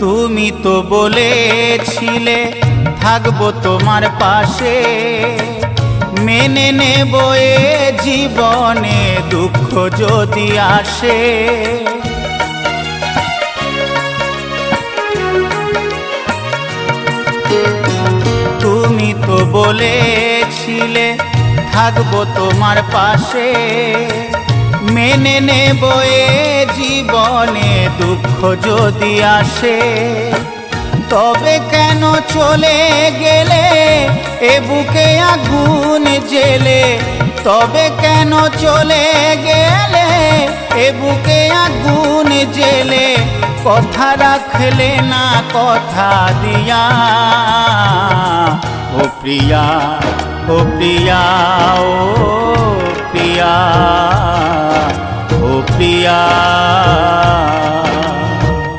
তুমি তো বলেছিলে থাকবো তোমার পাশে, মেনে নেব এ জীবনে দুঃখ যদি আসে। তুমি তো বলেছিলে থাকবো তোমার পাশে, মেনে নেব এ জীবনে দুঃখ যদি আসে। তবে কেন চলে গেলে এ বুকে আগুন জেলে, তবে কেন চলে গেলে এ বুকে আগুন জেলে, কথা রাখলে না কথা দিয়া। ও প্রিয়া, ও প্রিয়া, ও প্রিয়া, ও প্রিয়া।